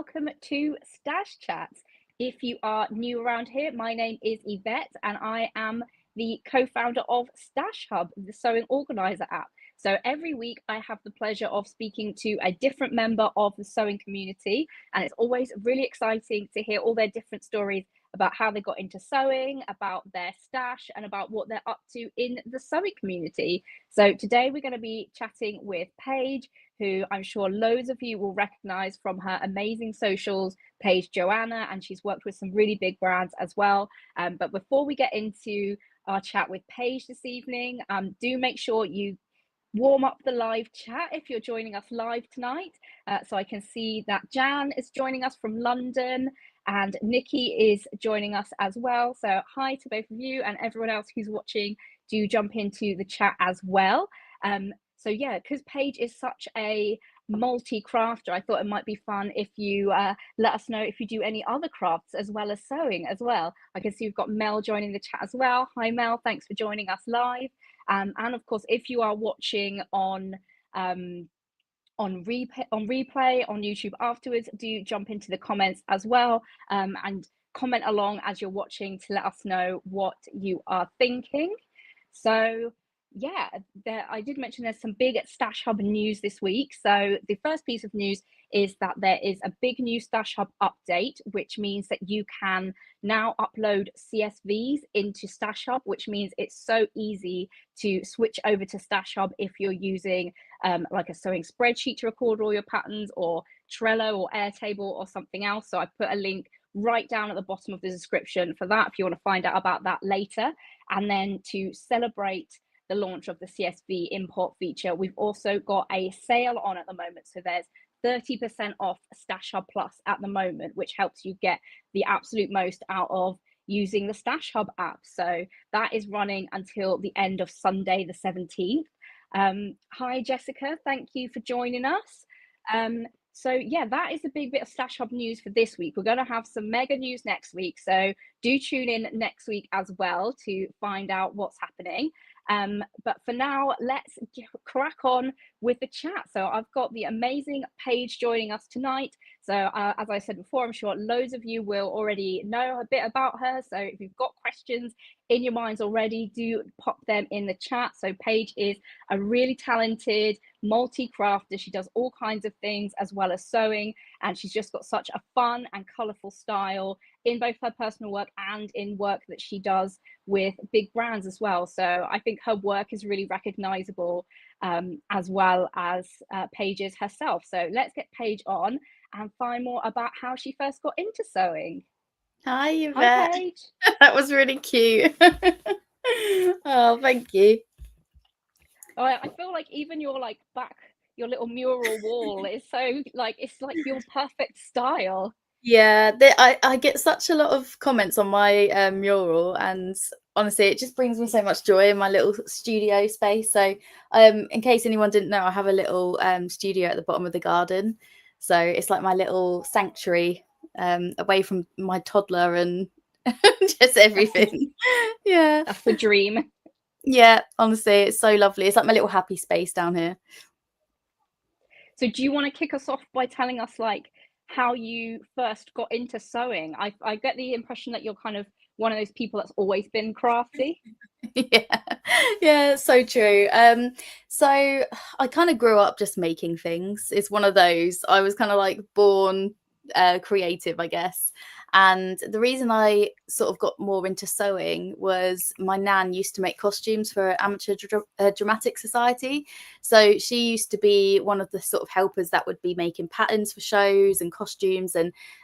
welcome to Stash Chats. If you are new around here, my name is Yvette and I am the co-founder of Stash Hub, the sewing organizer app. So every week I have the pleasure of speaking to a different member of the sewing community, and it's always really exciting to hear all their different stories about how they got into sewing, about their stash, and about what they're up to in the sewing community. So today we're going to be chatting with Paige, who I'm sure loads of you will recognize from her amazing socials, Paige Joanna, and she's worked with some really big brands as well. But before we get into our chat with Paige this evening, do make sure you warm up the live chat if you're joining us live tonight. So I can see that Jan is joining us from London and Nikki is joining us as well. So hi to both of you, and everyone else who's watching, do jump into the chat as well. So yeah, because Paige is such a multi-crafter, I thought it might be fun if you let us know if you do any other crafts as well as sewing as well. I can see we've got Mel joining the chat as well. Hi Mel, thanks for joining us live. And of course, if you are watching on replay on YouTube afterwards, do jump into the comments as well, and comment along as you're watching to let us know what you are thinking. So yeah, I did mention there's some big Stash Hub news this week. So the first piece of news is that there is a big new Stash Hub update, which means that you can now upload CSVs into Stash Hub, which means it's so easy to switch over to Stash Hub if you're using like a sewing spreadsheet to record all your patterns, or Trello or Airtable or something else. So I put a link right down at the bottom of the description for that if you want to find out about that later. And then to celebrate the launch of the CSV import feature, we've also got a sale on at the moment. So there's 30% off Stash Hub Plus at the moment, which helps you get the absolute most out of using the Stash Hub app. So that is running until the end of Sunday, the 17th. Hi, Jessica. Thank you for joining us. So yeah, that is a big bit of Stash Hub news for this week. We're going to have some mega news next week. So do tune in next week as well to find out what's happening. But for now, let's crack on with the chat. So I've got the amazing Paige joining us tonight. So as I said before, I'm sure loads of you will already know a bit about her. So if you've got questions in your minds already, do pop them in the chat. So Paige is a really talented multi-crafter. She does all kinds of things as well as sewing, and she's just got such a fun and colorful style in both her personal work and in work that she does with big brands as well. So I think her work is really recognizable, as well as Paige's herself. So let's get Paige on and find more about how she first got into sewing. Hi, Yvette. Hi, Paige. That was really cute. Oh, thank you. Oh, I feel like even your your little mural wall is so it's like your perfect style. Yeah, I get such a lot of comments on my mural, and honestly, it just brings me so much joy in my little studio space. So, in case anyone didn't know, I have a little studio at the bottom of the garden. So it's like my little sanctuary, away from my toddler and just everything. Yeah, That's the dream. yeah. Honestly, it's so lovely. It's like my little happy space down here. So do you want to kick us off by telling us how you first got into sewing? I get the impression that you're kind of one of those people that's always been crafty. Yeah, so true. So I kind of grew up just making things. It's one of those, I was kind of like born creative, I guess. And the reason I sort of got more into sewing was my nan used to make costumes for amateur dramatic society. So she used to be one of the sort of helpers that would be making patterns for shows and costumes.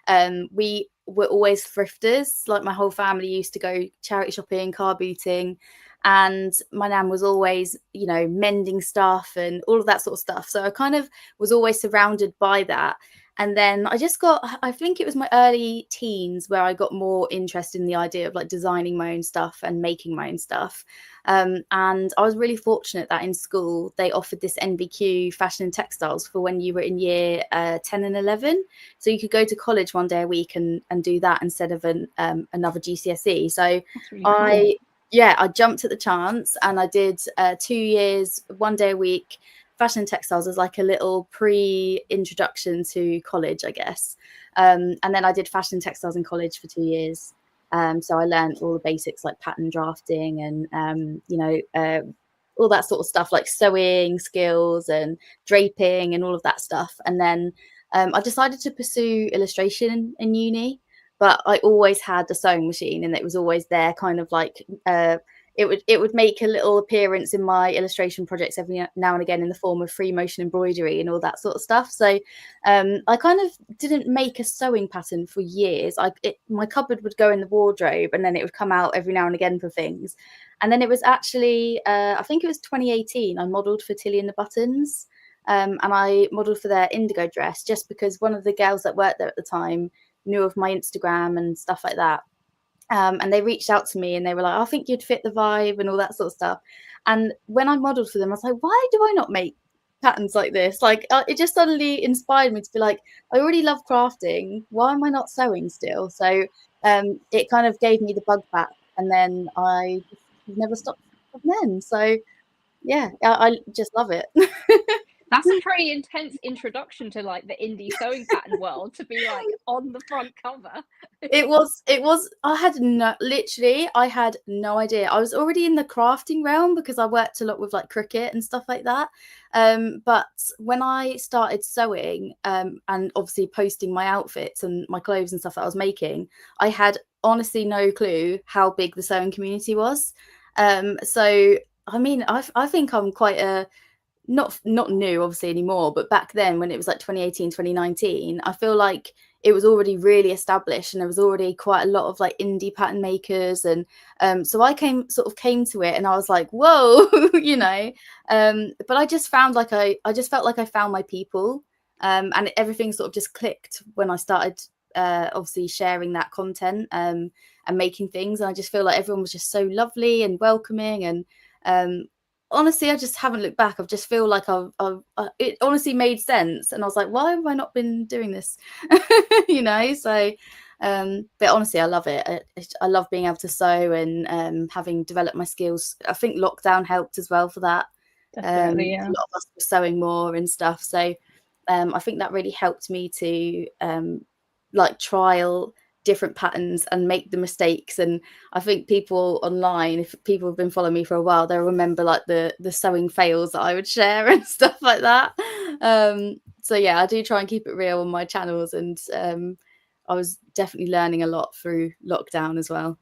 And we were always thrifters. Like my whole family used to go charity shopping, car booting. And my nan was always, mending stuff and all of that sort of stuff. So I kind of was always surrounded by that. And then I think it was my early teens where I got more interested in the idea of like designing my own stuff and making my own stuff. And I was really fortunate that in school, they offered this NVQ fashion and textiles for when you were in year 10 and 11. So you could go to college one day a week and do that instead of another GCSE. So That's really cool. I jumped at the chance and I did 2 years, one day a week fashion and textiles as like a little pre-introduction to college, I guess. And then I did fashion and textiles in college for 2 years. So I learned all the basics like pattern drafting and all that sort of stuff, like sewing skills and draping and all of that stuff. And then I decided to pursue illustration in uni, but I always had a sewing machine, and it was always there, kind of like it would make a little appearance in my illustration projects every now and again in the form of free motion embroidery and all that sort of stuff. So I kind of didn't make a sewing pattern for years. My cupboard would go in the wardrobe, and then it would come out every now and again for things. And then it was actually, I think it was 2018, I modelled for Tilly and the Buttons. And I modelled for their indigo dress just because one of the girls that worked there at the time knew of my Instagram and stuff like that. And they reached out to me and they were like, I think you'd fit the vibe and all that sort of stuff. And when I modelled for them, I was like, why do I not make patterns like this? Like, it just suddenly inspired me to be like, I already love crafting. Why am I not sewing still? So it kind of gave me the bug back. And then I never stopped from then. So yeah, I just love it. That's a pretty intense introduction to like the indie sewing pattern world, to be like on the front cover. It was I had no idea. I was already in the crafting realm because I worked a lot with like Cricut and stuff like that. But when I started sewing and obviously posting my outfits and my clothes and stuff that I was making, I had honestly no clue how big the sewing community was. So I mean, I think I'm quite a not new obviously anymore, but back then when it was like 2018, 2019, I feel like it was already really established and there was already quite a lot of like indie pattern makers. And so I came to it and I was like, whoa, but I just found like I just felt like I found my people, and everything sort of just clicked when I started obviously sharing that content and making things. And I just feel like everyone was just so lovely and welcoming. And honestly, I just haven't looked back. I just feel like it honestly made sense. And I was like, why have I not been doing this? So, but honestly, I love it. I love being able to sew and having developed my skills. I think lockdown helped as well for that. Definitely, yeah. A lot of us were sewing more and stuff. So I think that really helped me to like trial different patterns and make the mistakes. And I think people online, if people have been following me for a while, they'll remember like the sewing fails that I would share and stuff like that. So yeah, I do try and keep it real on my channels, and I was definitely learning a lot through lockdown as well.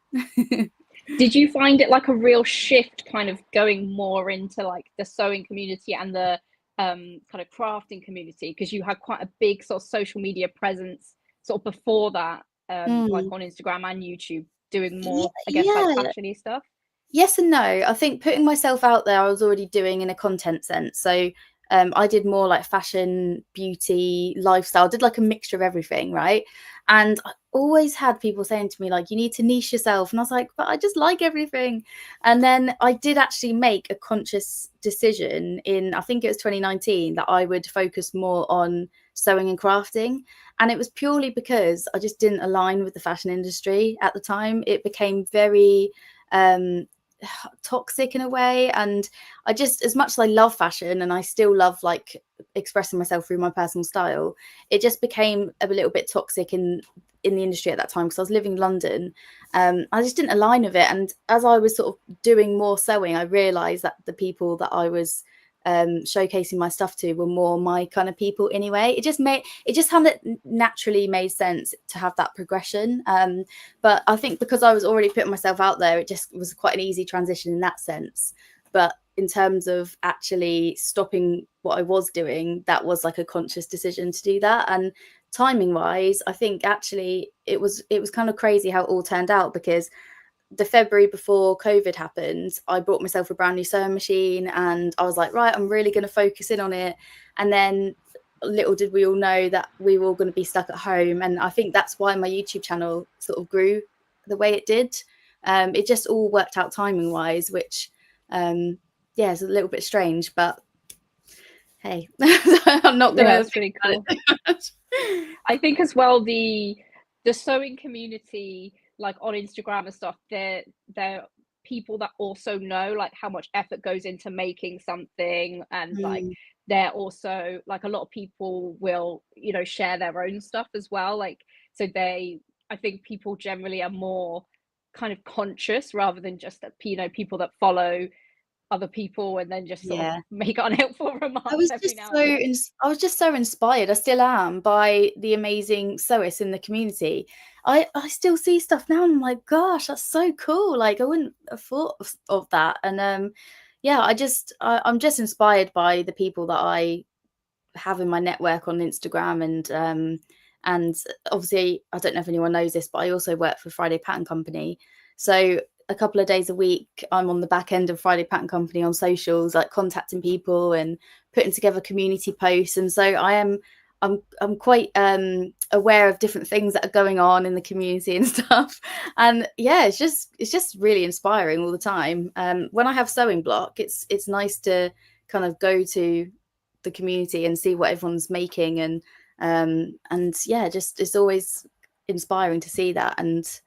Did you find it like a real shift, kind of going more into like the sewing community and the kind of crafting community, because you had quite a big sort of social media presence sort of before that, like on Instagram and YouTube, doing more, I guess, like fashion-y stuff? Yes and no. I think putting myself out there, I was already doing in a content sense. So I did more like fashion, beauty, lifestyle, did like a mixture of everything, right? And I always had people saying to me, like, you need to niche yourself. And I was like, but I just like everything. And then I did actually make a conscious decision in, I think it was 2019, that I would focus more on sewing and crafting. And it was purely because I just didn't align with the fashion industry at the time. It became very toxic in a way, and I just, as much as I love fashion and I still love like expressing myself through my personal style, it just became a little bit toxic in the industry at that time because I was living in London. I just didn't align with it, and as I was sort of doing more sewing, I realized that the people that I was showcasing my stuff to were more my kind of people anyway. It just kind of naturally made sense to have that progression. But I think because I was already putting myself out there, it just was quite an easy transition in that sense. But in terms of actually stopping what I was doing, that was like a conscious decision to do that. And timing wise, I think actually it was kind of crazy how it all turned out, because the February before COVID happened, I bought myself a brand new sewing machine and I was like, right, I'm really going to focus in on it. And then little did we all know that we were all going to be stuck at home. And I think that's why my YouTube channel sort of grew the way it did. It just all worked out timing wise, which is a little bit strange, but hey, I'm not going to. That's really cool. I think as well, the sewing community, like on Instagram and stuff, they're people that also know like how much effort goes into making something, and like they're also like, a lot of people will, you know, share their own stuff as well. Like, so I think people generally are more kind of conscious rather than just that, you know, people that follow other people and then just sort of Yeah. make unhelpful I remarks was every just now so and then. I was just so inspired. I still am by the amazing sewists in the community. I still see stuff now and I'm like, gosh, that's so cool. Like I wouldn't have thought of that. And yeah, I'm just inspired by the people that I have in my network on Instagram and obviously I don't know if anyone knows this, but I also work for Friday Pattern Company. So a couple of days a week I'm on the back end of Friday Pattern Company on socials, like contacting people and putting together community posts. And so I'm quite aware of different things that are going on in the community and stuff. And yeah, it's just really inspiring all the time. When I have sewing block, it's nice to kind of go to the community and see what everyone's making and yeah, just it's always inspiring to see that and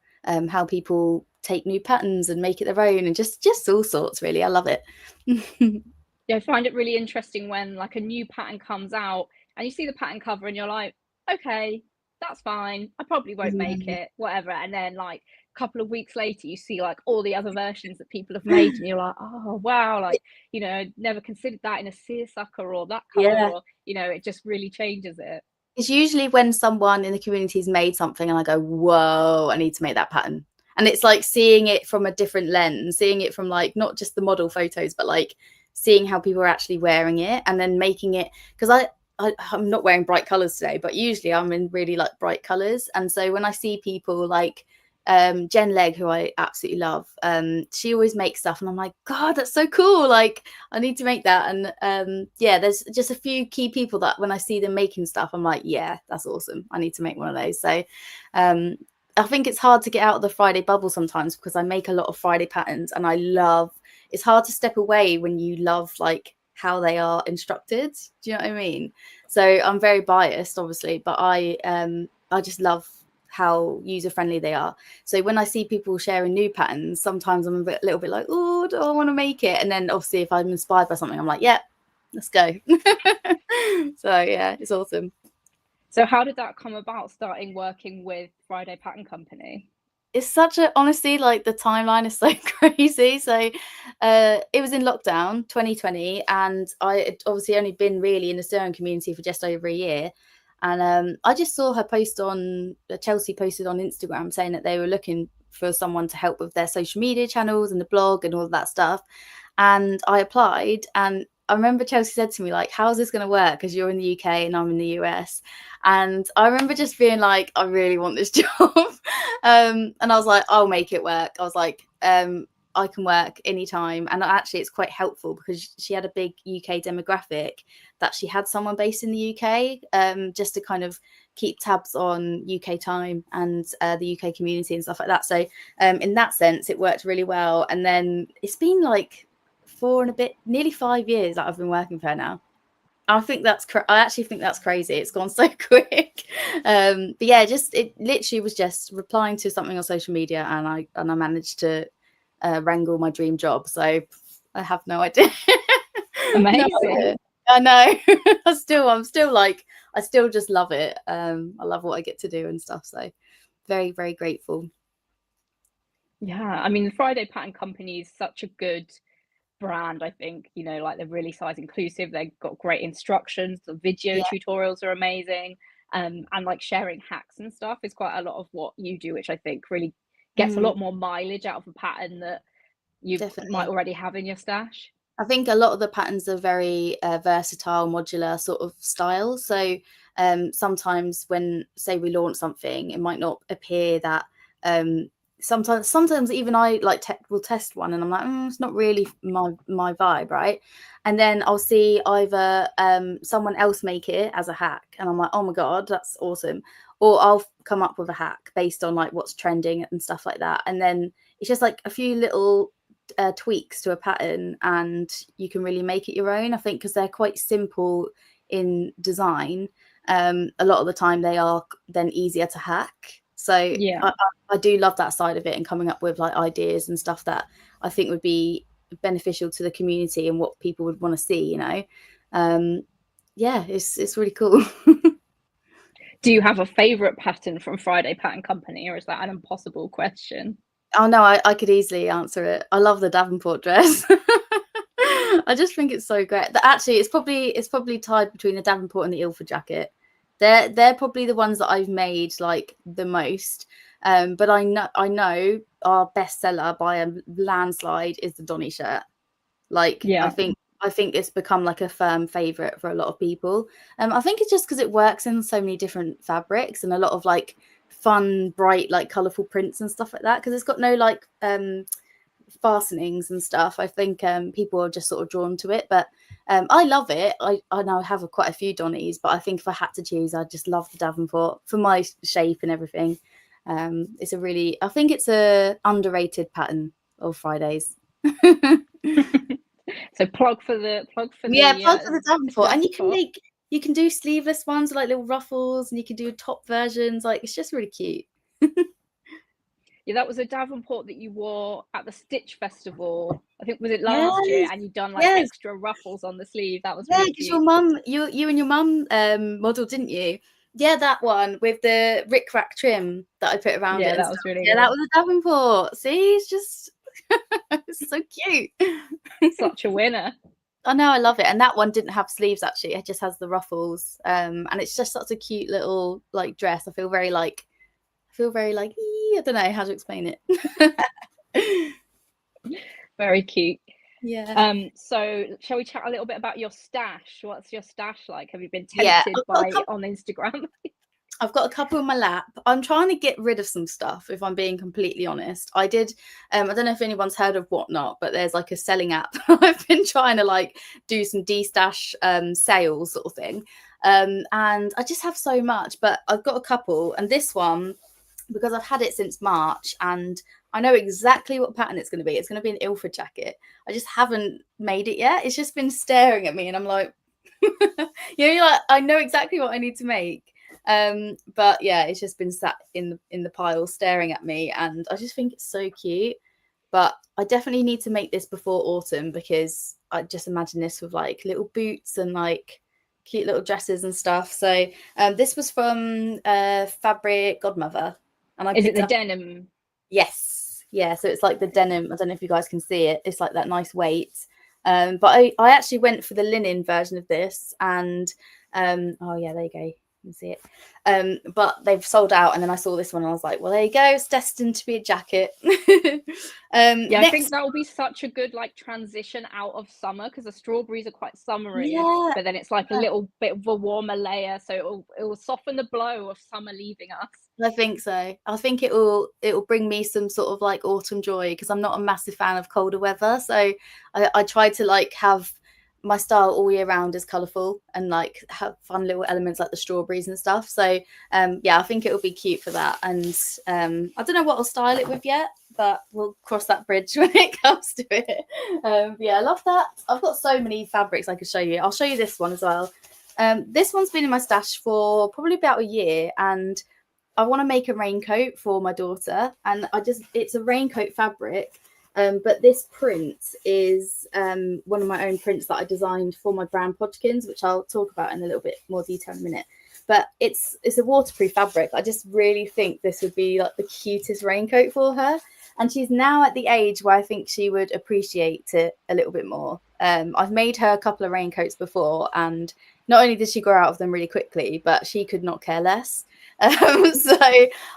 how people take new patterns and make it their own and just all sorts. Really, I love it. Yeah, I find it really interesting when like a new pattern comes out and you see the pattern cover and you're like, okay, that's fine. I probably won't make it, whatever. And then like a couple of weeks later, you see like all the other versions that people have made, and you're like, oh wow, like, you know, never considered that in a seersucker or that color, Yeah, or, you know, it just really changes it. it's usually when someone in the community's made something and I go, whoa, I need to make that pattern. And it's like seeing it from a different lens, seeing it from like not just the model photos, but like seeing how people are actually wearing it and then making it. Because I'm not wearing bright colors today, but usually I'm in really like bright colors. And so when I see people like Jen Legg, who I absolutely love, she always makes stuff and I'm like, God, that's so cool. Like I need to make that. And yeah, there's just a few key people that when I see them making stuff, I'm like, yeah, that's awesome. I need to make one of those. So I think it's hard to get out of the Friday bubble sometimes because I make a lot of Friday patterns and it's hard to step away when you love like how they are instructed. Do you know what I mean? So I'm very biased, obviously, but I just love how user friendly they are. So when I see people sharing new patterns, sometimes I'm a little bit like, oh, do I want to make it? And then obviously if I'm inspired by something, I'm like, yeah, let's go. So yeah, it's awesome. So how did that come about, starting working with Friday Pattern Company? It's such a honestly, like the timeline is so crazy. So it was in lockdown 2020 and I had obviously only been really in the sewing community for just over a year. And I just saw her post on Chelsea posted on Instagram saying that they were looking for someone to help with their social media channels and the blog and all of that stuff. And I applied and I remember Chelsea said to me, like, how's this going to work? Because you're in the UK and I'm in the US. And I remember just being like, I really want this job. And I was like, I'll make it work. I was like, I can work anytime. And actually, it's quite helpful because she had a big UK demographic that she had someone based in the UK just to kind of keep tabs on UK time and the UK community and stuff like that. So in that sense, it worked really well. And then it's been like 4 and a bit, nearly 5 years that I've been working for her now. I actually think that's crazy. It's gone so quick. But yeah, it literally was just replying to something on social media, and I managed to wrangle my dream job. So I have no idea. Amazing. No idea. I know. I'm still like, I still just love it. I love what I get to do and stuff. So very, very grateful. Yeah, I mean, the Friday Pattern Company is such a good brand. I think, you know, like they're really size inclusive, they've got great instructions, the video Yeah. tutorials are amazing, and like sharing hacks and stuff is quite a lot of what you do, which I think really gets a lot more mileage out of a pattern that you might Definitely. already have in your stash. I think a lot of the patterns are very versatile, modular sort of styles. So sometimes when, say, we launch something, it might not appear that. Sometimes even I like will test one, and I'm like, it's not really my vibe, right? And then I'll see either someone else make it as a hack, and I'm like, oh my god, that's awesome. Or I'll come up with a hack based on like what's trending and stuff like that, and then it's just like a few little tweaks to a pattern and you can really make it your own. I think because they're quite simple in design, a lot of the time they are then easier to hack. So Yeah, I do love that side of it and coming up with like ideas and stuff that I think would be beneficial to the community and what people would want to see, you know. Yeah, it's really cool. Do you have a favorite pattern from Friday Pattern Company, or is that an impossible question? Oh no, I could easily answer it. I love the Davenport dress. I just think it's so great. Actually, it's probably tied between the Davenport and the Ilford jacket. They're probably the ones that I've made like the most. But I know our bestseller by a landslide is the Donny shirt. Like Yeah. I think it's become like a firm favorite for a lot of people. I think it's just because it works in so many different fabrics and a lot of like fun, bright, like colorful prints and stuff like that. Because it's got no like fastenings and stuff. I think people are just sort of drawn to it. But I love it. I know I have quite a few Donnies, but I think if I had to choose, I just love the Davenport for my shape and everything. I think it's a underrated pattern of Fridays. So plug for the plug for the Davenport. And you can do sleeveless ones with like little ruffles, and you can do top versions. Like it's just really cute. Yeah, that was a Davenport that you wore at the Stitch Festival. I think was it last year, and you done like extra ruffles on the sleeve. That was really cute. Your mum, you and your mum modelled, didn't you? Yeah, that one with the rickrack trim that I put around it. Yeah, that was really good. Yeah, that was a Davenport. See, it's just it's so cute. Such a winner. I know, I love it. And that one didn't have sleeves actually. It just has the ruffles. And it's just such a cute little like dress. I feel very like I don't know how to explain it. Very cute. Yeah. So shall we chat a little bit about your stash? What's your stash like? Have you been tempted by it on Instagram? I've got a couple in my lap. I'm trying to get rid of some stuff, if I'm being completely honest. I did, I don't know if anyone's heard of Whatnot, but there's like a selling app. I've been trying to like do some de-stash sales sort of thing. And I just have so much, but I've got a couple. And this one, because I've had it since March and I know exactly what pattern it's going to be. It's going to be an Ilford jacket. I just haven't made it yet. It's just been staring at me and I'm like, like, I know exactly what I need to make. But yeah, it's just been sat in the pile staring at me and I just think it's so cute. But I definitely need to make this before autumn because I just imagine this with like little boots and like cute little dresses and stuff. So this was from Fabric Godmother. And Is it the denim? Yes. Yeah. So it's like the denim. I don't know if you guys can see it. It's like that nice weight. But I actually went for the linen version of this and oh yeah, there you go. You can see it. But they've sold out and then I saw this one and I was like, well, there you go. It's destined to be a jacket. Yeah, I think that will be such a good like transition out of summer because the strawberries are quite summery, but then it's like a little bit of a warmer layer, so it will soften the blow of summer leaving us. I think so. I think it will bring me some sort of like autumn joy because I'm not a massive fan of colder weather. So I try to like have my style all year round is colourful and like have fun little elements like the strawberries and stuff. So yeah, I think it will be cute for that. And I don't know what I'll style it with yet, but we'll cross that bridge when it comes to it. Yeah, I love that. I've got so many fabrics I could show you. I'll show you this one as well. This one's been in my stash for probably about a year and I want to make a raincoat for my daughter and it's a raincoat fabric. But this print is one of my own prints that I designed for my brand Podgekins, which I'll talk about in a little bit more detail in a minute. But it's a waterproof fabric. I just really think this would be like the cutest raincoat for her. And she's now at the age where I think she would appreciate it a little bit more. I've made her a couple of raincoats before, and not only did she grow out of them really quickly, but she could not care less. So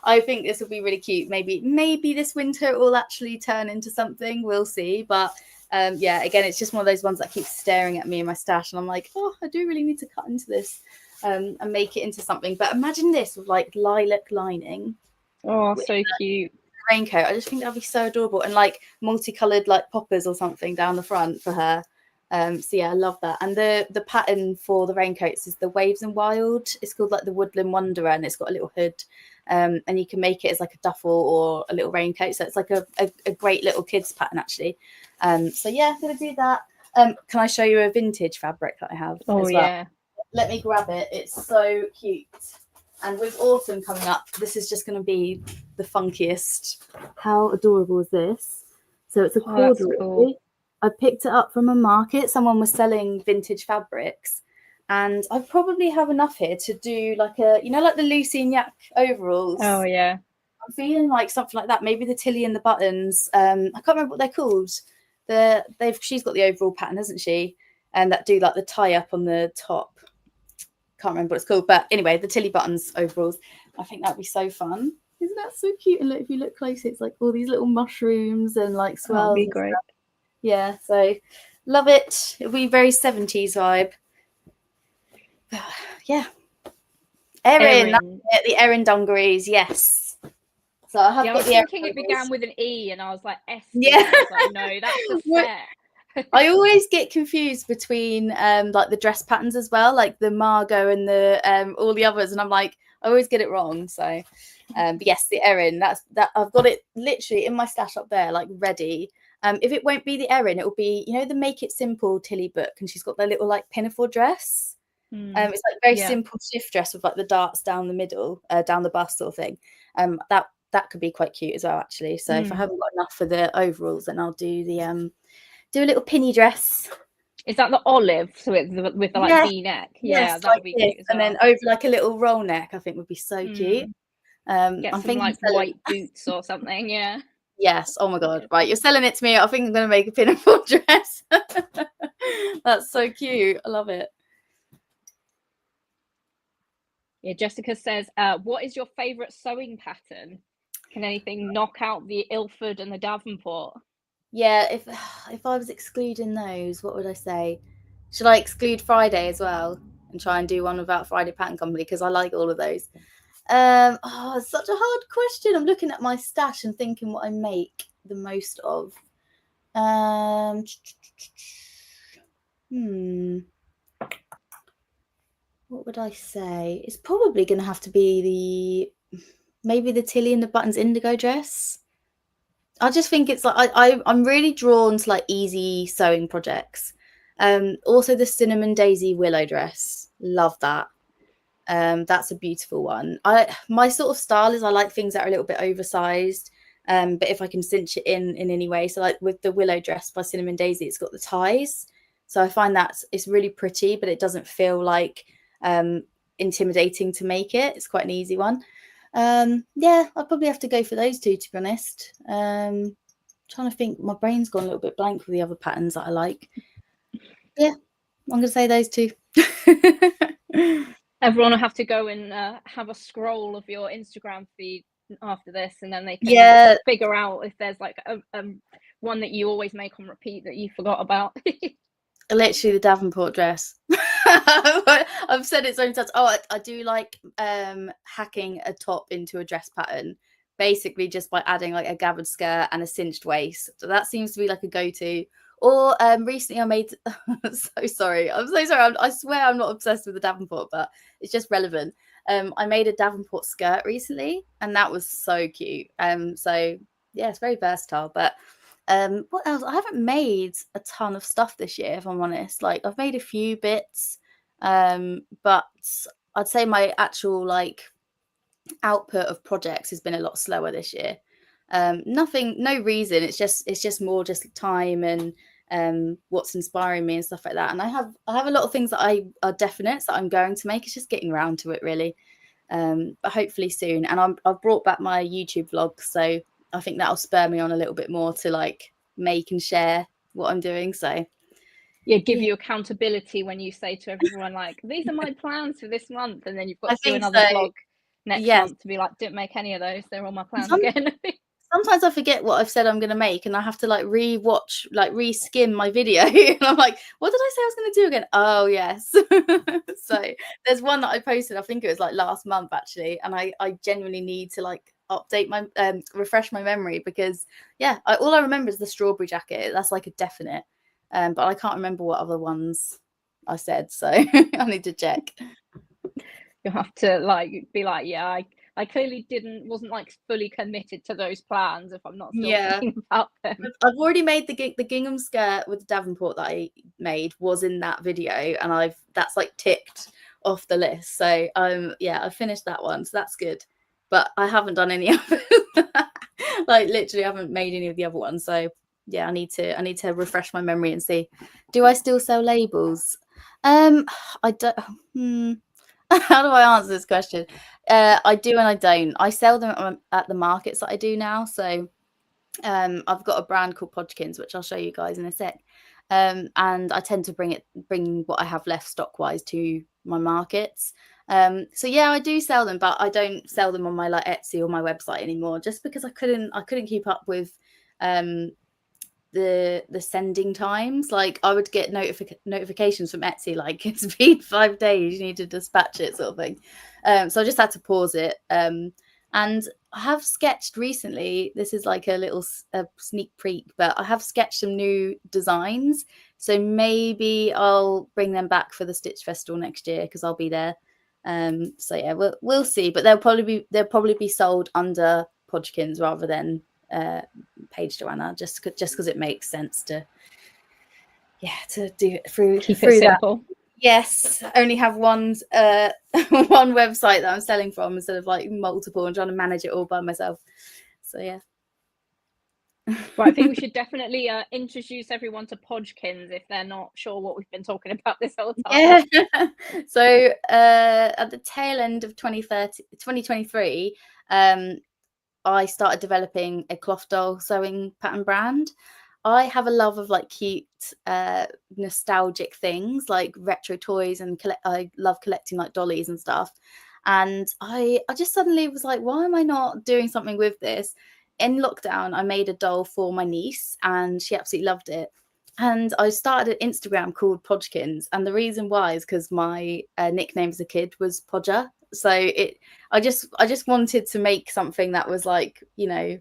I think this will be really cute. Maybe this winter it will actually turn into something. We'll see. But yeah, again, it's just one of those ones that keeps staring at me in my stash, and I'm like, oh, I do really need to cut into this and make it into something. But imagine this with like lilac lining. Oh, so cute. Raincoat. I just think that'd be so adorable, and like multicolored like poppers or something down the front for her. So yeah, I love that. And the pattern for the raincoats is the Waves and Wild. It's called like the Woodland Wanderer, and it's got a little hood. And you can make it as like a duffel or a little raincoat. So it's like a great little kids pattern actually. So yeah, I'm gonna do that. Can I show you a vintage fabric that I have? Oh as well? yeah. Let me grab it. It's so cute. And with autumn coming up, this is just going to be the funkiest. How adorable is this? So it's a corduroy. Cool. I picked it up from a market. Someone was selling vintage fabrics, and I probably have enough here to do like a, like the Lucy and Yak overalls. Oh yeah. I'm feeling like something like that. Maybe the Tilly and the buttons. I can't remember what they're called. She's got the overall pattern, hasn't she? And that do like the tie up on the top. Can't remember what it's called, but anyway, the Tilly buttons overalls. I think that'd be so fun. Isn't that so cute? And look, if you look close, it's like all these little mushrooms and like swirls. That'd be great. Yeah, so love it. It'll be very 70s vibe. Yeah. Erin. The Erin dungarees, yes. So I have got I was thinking it began with an E, and I was like, S. Yeah. I was like, no, that's a set. I always get confused between like the dress patterns as well, like the Margot and the all the others, and I'm like, I always get it wrong. So but yes, the Erin, that I've got it literally in my stash up there, like ready. If it won't be the Erin, it will be, the Make It Simple Tilly book, and she's got the little like pinafore dress. It's like very simple shift dress with like the darts down the middle, down the bust sort of thing. That could be quite cute as well, actually. So if I haven't got enough for the overalls, then I'll do the do a little pinny dress. Is that the olive? So with the like V neck? Yeah, that would be cute as well. And then over like a little roll neck, I think would be so cute. Get I'm some thinking like white boots or something. Yeah. Yes. Oh my god. Right, you're selling it to me. I think I'm going to make a pinafore dress. That's so cute. I love it. Yeah. Jessica says, "What is your favourite sewing pattern? Can anything knock out the Ilford and the Davenport?" Yeah. If I was excluding those, what would I say? Should I exclude Friday as well and try and do one without Friday Pattern Company, because I like all of those? It's such a hard question. I'm looking at my stash and thinking what I make the most of. What would I say? It's probably going to have to be maybe the Tilly and the Buttons indigo dress. I just think it's like I'm really drawn to like easy sewing projects. Also the Cinnamon Daisy willow dress, love that. That's a beautiful one. My sort of style is I like things that are a little bit oversized, but if I can cinch it in any way. So like with the willow dress by Cinnamon Daisy, it's got the ties, so I find that it's really pretty, but it doesn't feel like intimidating to make it. It's quite an easy one. Yeah, I'll probably have to go for those two, to be honest. Trying to think, my brain's gone a little bit blank with the other patterns that I like. Yeah, I'm gonna say those two. Everyone will have to go and have a scroll of your Instagram feed after this, and then they can figure out if there's like a one that you always make on repeat that you forgot about. Literally the Davenport dress. I've said it so many times. I do like hacking a top into a dress pattern, basically just by adding like a gathered skirt and a cinched waist. So that seems to be like a go-to. Or recently I made I'm so sorry. I swear I'm not obsessed with the Davenport, but it's just relevant. I made a Davenport skirt recently, and that was so cute. So yeah, it's very versatile. But what else? I haven't made a ton of stuff this year, if I'm honest. Like I've made a few bits, but I'd say my actual like output of projects has been a lot slower this year. No reason. It's just more just time and what's inspiring me and stuff like that. And I have a lot of things that are definite that I'm going to make. It's just getting around to it, really. But hopefully soon. And I've brought back my YouTube vlog, so I think that'll spur me on a little bit more to like make and share what I'm doing. So yeah, give you accountability when you say to everyone like, these are my plans for this month, and then you've got to do another vlog next month to be like, didn't make any of those, they're on my plans again. Sometimes I forget what I've said I'm going to make, and I have to like re-watch, like re-skim my video, and I'm like, what did I say I was going to do again? Oh yes. So there's one that I posted, I think it was like last month actually, and I genuinely need to like update my refresh my memory, because all I remember is the strawberry jacket. That's like a definite, but I can't remember what other ones I said, so I need to check. You'll have to like be like, I clearly wasn't like fully committed to those plans if I'm not still thinking about them. I've already made the gingham skirt with the Davenport that I made was in that video, and that's like ticked off the list. So I finished that one, so that's good. But I haven't done any of it. Like literally I haven't made any of the other ones. So yeah, I need to refresh my memory and see, do I still sell labels? I don't. How do I answer this question? I do and I don't. I sell them at the markets that I do now. So I've got a brand called Podgekins, which I'll show you guys in a sec. And I tend to bring what I have left stock wise to my markets. So yeah, I do sell them, but I don't sell them on my like Etsy or my website anymore, just because I couldn't keep up with the sending times. Like I would get notifications from Etsy like it's been 5 days, you need to dispatch it, sort of thing. So I just had to pause it. And I have sketched recently, this is like a little sneak peek, but I have sketched some new designs, so maybe I'll bring them back for the Stitch Festival next year because I'll be there. So yeah, we'll see, but they'll probably be sold under Podgekins rather than Paige Joanna, just because it makes sense to do it through Keep it simple. that. Yes, only have one one website that I'm selling from instead of like multiple and trying to manage it all by myself. So yeah. Well, I think we should definitely introduce everyone to Podgekins if they're not sure what we've been talking about this whole time. Yeah. So at the tail end of 2023, I started developing a cloth doll sewing pattern brand. I have a love of like cute, nostalgic things like retro toys, and I love collecting like dollies and stuff. And I just suddenly was like, why am I not doing something with this? In lockdown, I made a doll for my niece and she absolutely loved it. And I started an Instagram called Podgekins, and the reason why is because my nickname as a kid was Podger. So I just wanted to make something that was like, you know,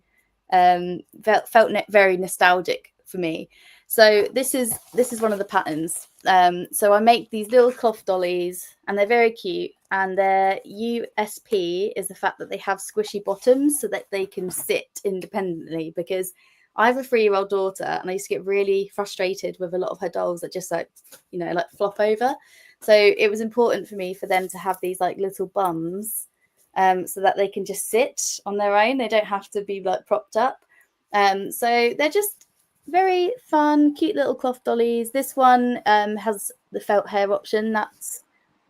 felt very nostalgic for me. So this is one of the patterns. So I make these little cloth dollies, and they're very cute, and their USP is the fact that they have squishy bottoms so that they can sit independently, because I have a 3-year-old daughter and I used to get really frustrated with a lot of her dolls that just like, you know, like flop over. So it was important for me for them to have these like little bums, so that they can just sit on their own. They don't have to be like propped up. So they're just very fun, cute little cloth dollies. This one has the felt hair option that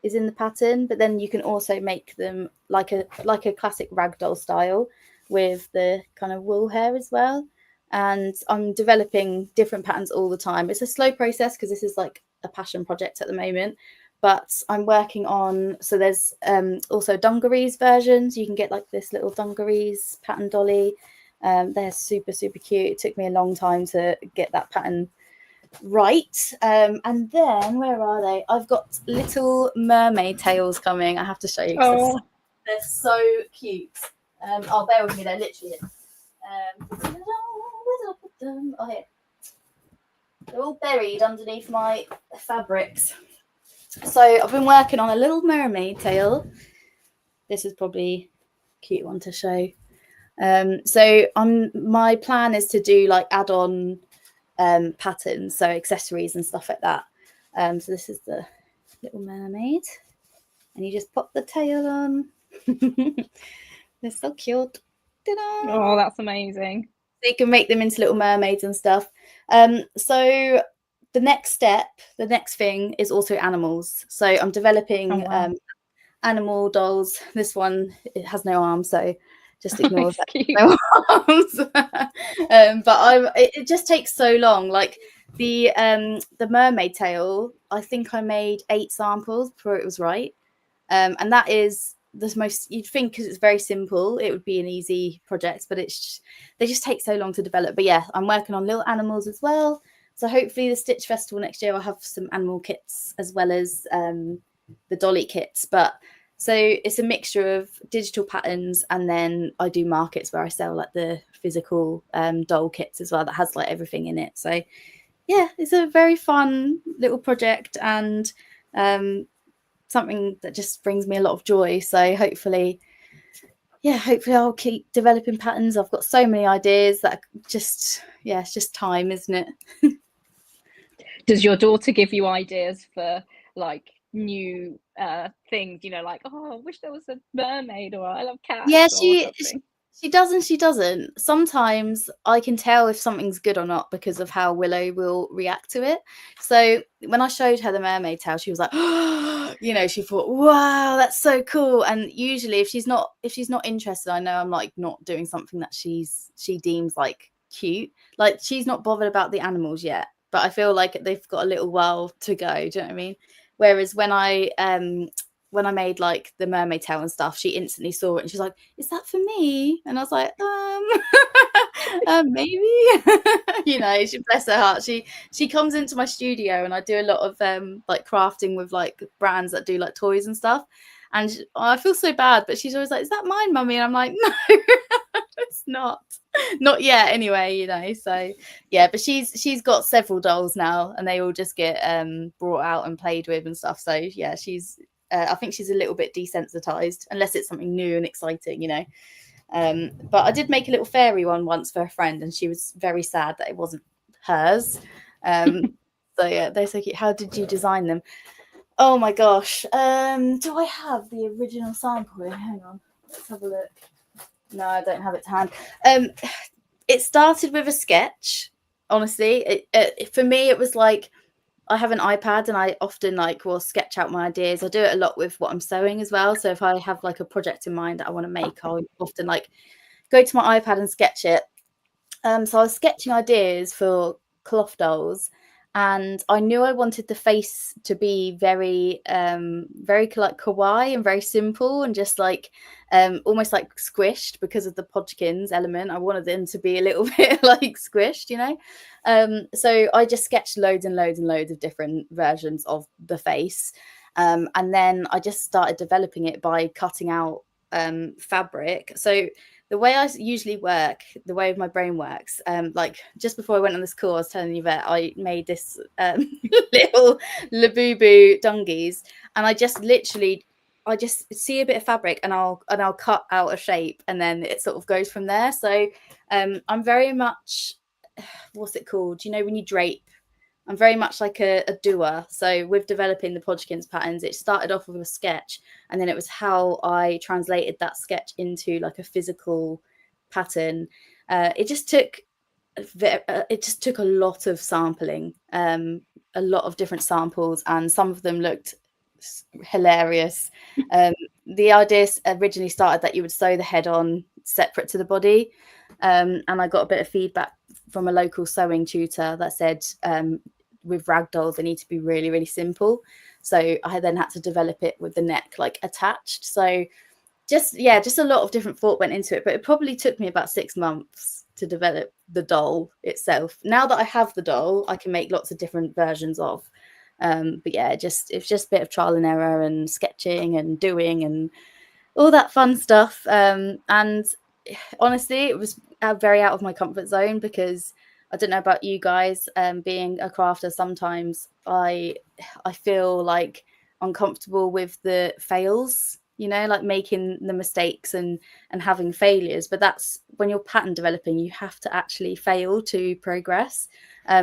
is in the pattern, but then you can also make them like a classic ragdoll style with the kind of wool hair as well. And I'm developing different patterns all the time. It's a slow process because this is like a passion project at the moment, but I'm working on, so there's also dungarees versions. You can get like this little dungarees pattern dolly. They're super, super cute. It took me a long time to get that pattern right. And then where are they? I've got little mermaid tails coming. I have to show you. Oh, they're so cute. Oh, bear with me. They're literally where did I put them? Oh, here. They're all buried underneath my fabrics. So I've been working on a little mermaid tail. This is probably a cute one to show. So my plan is to do like add-on patterns, so accessories and stuff like that. So this is the little mermaid, and you just pop the tail on. They're so cute. Ta-da! Oh, that's amazing. So you can make them into little mermaids and stuff. So the next thing is also animals. So I'm developing animal dolls. This one, it has no arms, so just ignore that. No arms. But it just takes so long. Like the mermaid tail, I think I made 8 samples before it was right. And that is the most, you'd think, because it's very simple, it would be an easy project, but they just take so long to develop. But yeah, I'm working on little animals as well. So hopefully the Stitch Festival next year I'll have some animal kits as well as the dolly kits. But so it's a mixture of digital patterns, and then I do markets where I sell like the physical doll kits as well that has like everything in it. So yeah, it's a very fun little project, and something that just brings me a lot of joy. So hopefully I'll keep developing patterns. I've got so many ideas that it's just time, isn't it? Does your daughter give you ideas for like new things, you know, like, oh, I wish there was a mermaid, or I love cats? Yeah, She does and she doesn't. Sometimes I can tell if something's good or not because of how Willow will react to it. So when I showed her the mermaid tail, she was like, you know, she thought, wow, that's so cool. And usually if she's not interested, I know I'm like not doing something that she deems like cute. Like she's not bothered about the animals yet, but I feel like they've got a little while to go. Do you know what I mean? Whereas when I made like the mermaid tail and stuff, she instantly saw it and she's like, "Is that for me?" And I was like, maybe." You know, she, bless her heart. She comes into my studio and I do a lot of like crafting with like brands that do like toys and stuff. And I feel so bad, but she's always like, "Is that mine, mummy?" And I'm like, "No, it's not yet." Anyway, you know. So yeah, but she's got several dolls now, and they all just get brought out and played with and stuff. So yeah, I think she's a little bit desensitized unless it's something new and exciting, you know. But I did make a little fairy one once for a friend, and she was very sad that it wasn't hers. So yeah, they're so cute. How did you design them? Oh my gosh. Do I have the original sample here? Hang on, let's have a look. No, I don't have it to hand. It started with a sketch. Honestly, for me, it was like, I have an iPad and I often like will sketch out my ideas. I do it a lot with what I'm sewing as well. So if I have like a project in mind that I want to make, I'll often like go to my iPad and sketch it. So I was sketching ideas for cloth dolls, and I knew I wanted the face to be very, very like kawaii and very simple and just like almost like squished because of the Podgekins element. I wanted them to be a little bit like squished, you know. So I just sketched loads and loads and loads of different versions of the face, and then I just started developing it by cutting out fabric. So the way I usually work, the way my brain works, like just before I went on this call, I was telling you that I made this little Labubu dungies, and I just see a bit of fabric and I'll cut out a shape, and then it sort of goes from there. So I'm very much, what's it called? You know, when you drape, I'm very much like a doer. So with developing the Podgekins patterns, it started off with a sketch, and then it was how I translated that sketch into like a physical pattern. It just took a lot of sampling, a lot of different samples, and some of them looked hilarious. The idea originally started that you would sew the head on separate to the body, and I got a bit of feedback from a local sewing tutor that said with ragdolls they need to be really, really simple. So I then had to develop it with the neck like attached. So just a lot of different thought went into it, but it probably took me about 6 months to develop the doll itself. Now that I have the doll, I can make lots of different versions of. But yeah, it's just a bit of trial and error and sketching and doing and all that fun stuff. And honestly, it was very out of my comfort zone because I don't know about you guys, being a crafter, sometimes I feel like uncomfortable with the fails, you know, like making the mistakes and having failures. But that's when you're pattern developing, you have to actually fail to progress.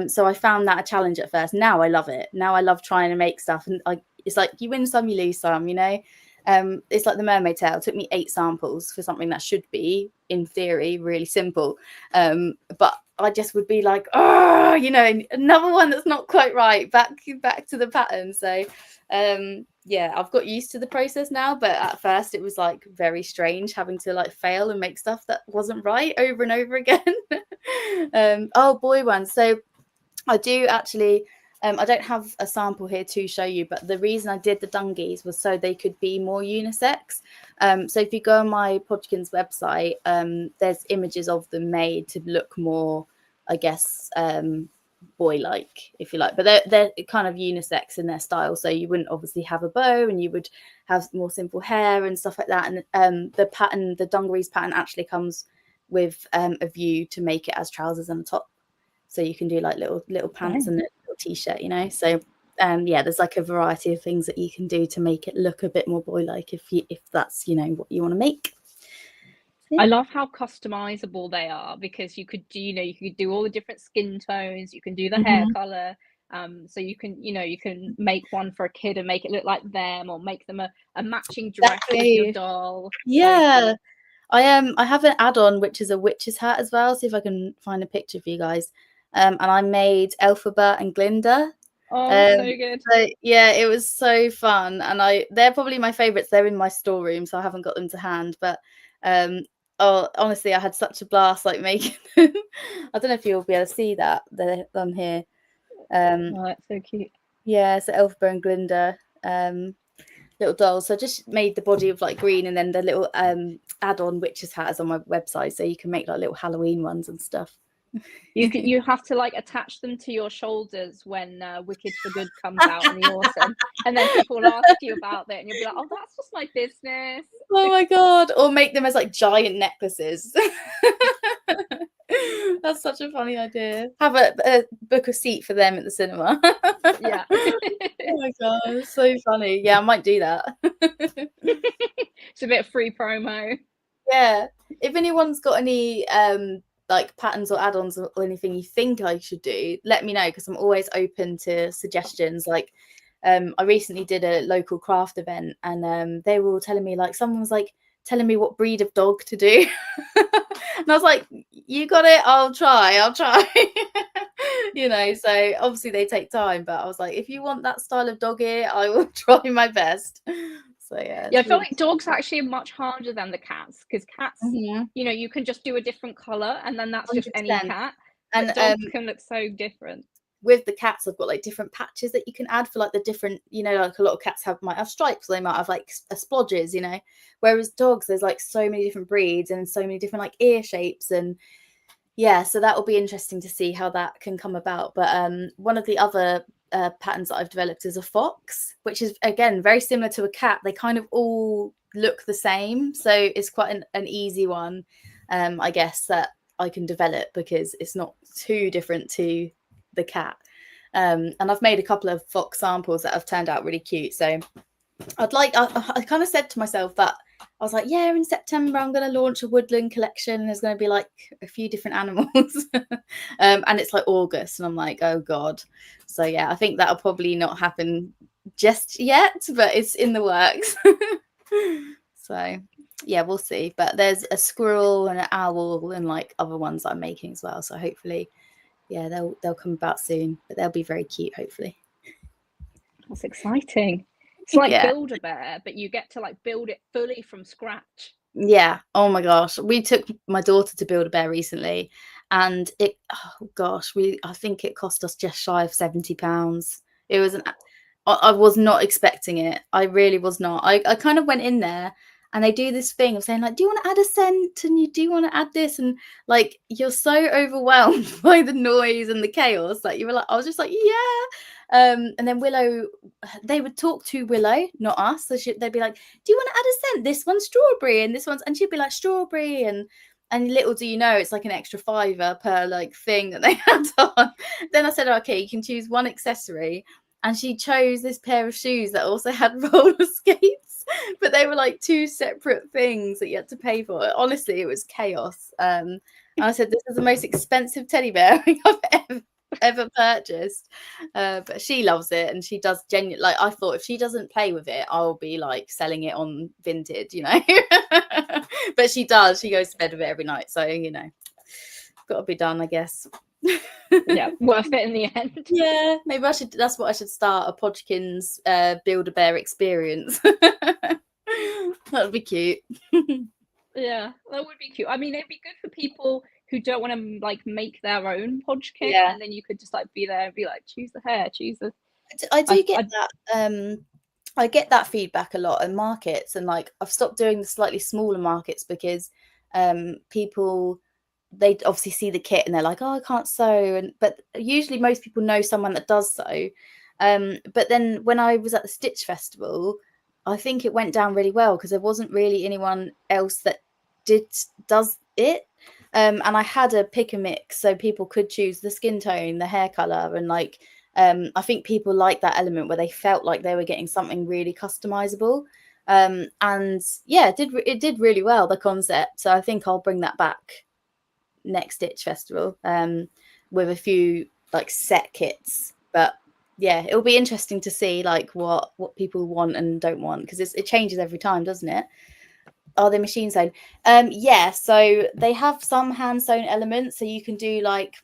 So I found that a challenge at first. Now I love it. Now I love trying to make stuff, and it's like you win some, you lose some, you know. It's like the mermaid tail. It took me 8 samples for something that should be, in theory, really simple. But I just would be like, oh, you know, another one that's not quite right. Back to the pattern. So yeah, I've got used to the process now, but at first it was like very strange having to like fail and make stuff that wasn't right over and over again. Oh, boy ones. So I do actually. I don't have a sample here to show you, but the reason I did the dungies was so they could be more unisex. So if you go on my Podgekins website, there's images of them made to look more, I guess, boy-like, if you like. But they're kind of unisex in their style. So you wouldn't obviously have a bow, and you would have more simple hair and stuff like that. And the pattern, the dungarees pattern, actually comes with a view to make it as trousers and a top. So you can do like little pants and a little t-shirt, you know. So yeah, there's like a variety of things that you can do to make it look a bit more boy-like if that's, you know, what you want to make. I love how customizable they are, because you could do all the different skin tones, you can do the hair color. So you can make one for a kid and make it look like them, or make them a matching dress with your doll. Yeah. I have an add-on which is a witch's hat as well. See if I can find a picture for you guys. And I made Elphaba and Glinda. Oh, so good. So yeah, it was so fun, and they're probably my favorites. They're in my storeroom, so I haven't got them to hand. But oh, honestly, I had such a blast like making them. I don't know if you'll be able to see that they're on here. Oh, that's so cute. Yeah, so Elphaba and Glinda, little dolls. So I just made the body of like green, and then the little add-on witch's hat is on my website, so you can make like little Halloween ones and stuff. You have to like attach them to your shoulders when Wicked for Good comes out in the autumn, and then people will ask you about it, and you'll be like, "Oh, that's just my business." Oh my god! Or make them as like giant necklaces. That's such a funny idea. Have a book a seat for them at the cinema. Yeah. Oh my god, so funny. Yeah, I might do that. It's a bit of free promo. Yeah. If anyone's got any like patterns or add-ons or anything you think I should do, let me know, because I'm always open to suggestions. Like I recently did a local craft event, and they were all telling me, like, someone was like telling me what breed of dog to do. And I was like, you got it, I'll try. You know, so obviously they take time, but I was like, if you want that style of dog ear, I will try my best. So yeah, I feel like dogs actually are much harder than the cats, because cats, you know, you can just do a different color and then that's just any 100%. cat. And But dogs can look so different. with the cats, I've got like different patches that you can add for like the different, you know, like a lot of cats might have stripes, or they might have like splodges, you know, whereas dogs, there's like so many different breeds and so many different like ear shapes. And yeah, so that will be interesting to see how that can come about. But one of the other patterns that I've developed is a fox, which is again very similar to a cat. They kind of all look the same, so it's quite an easy one, I guess, that I can develop, because it's not too different to the cat. And I've made a couple of fox samples that have turned out really cute. So I kind of said to myself that I was like, yeah, in September I'm going to launch a woodland collection. There's going to be like a few different animals. And it's like August, and I'm like, oh god. So yeah, I think that'll probably not happen just yet, but it's in the works. So yeah, we'll see. But there's a squirrel and an owl and like other ones that I'm making as well. So hopefully, yeah, they'll come about soon, but they'll be very cute, hopefully. That's exciting. It's like Yeah. Build-A-Bear, but you get to like build it fully from scratch. Yeah. Oh my gosh. We took my daughter to Build-A-Bear recently, and I think it cost us just shy of £70. It was I was not expecting it. I really was not. I kind of went in there, and they do this thing of saying like, do you want to add a scent, and you do want to add this, and like you're so overwhelmed by the noise and the chaos that you were like, I was just like, yeah. And then Willow, they would talk to Willow, not us. So they'd be like, do you want to add a scent? This one's strawberry, and this one's, and she'd be like, strawberry, and little do you know, it's like an extra £5 per like thing that they had on. Then I said, okay, you can choose one accessory, and she chose this pair of shoes that also had roller skates, but they were like two separate things that you had to pay for. Honestly, it was chaos. And I said, this is the most expensive teddy bear I've ever purchased. But she loves it, and she does genuinely, like, I thought if she doesn't play with it, I'll be like selling it on Vinted, you know. But she does. She goes to bed with it every night, so you know, got to be done, I guess. Yeah, worth it in the end. Yeah, maybe I should. That's what I should start, a Podgekins Build-A-Bear experience. That would be cute. Yeah, that would be cute. I mean, it'd be good for people who don't want to like make their own Podgekin, and then you could just like be there and be like, choose the hair, choose the. I get that. I get that feedback a lot in markets, and like I've stopped doing the slightly smaller markets because people, they obviously see the kit and they're like, oh, I can't sew, but usually most people know someone that does sew. But then when I was at the Stitch Festival, I think it went down really well because there wasn't really anyone else that does it. And I had a pick and mix, so people could choose the skin tone, the hair color, and like I think people like that element where they felt like they were getting something really customizable. And yeah, it did really well, the concept. So I think I'll bring that back next Stitch Festival with a few like set kits. But yeah, it'll be interesting to see like what people want and don't want, because it changes every time, doesn't it? Are they machine sewn? Yeah, so they have some hand sewn elements, so you can do like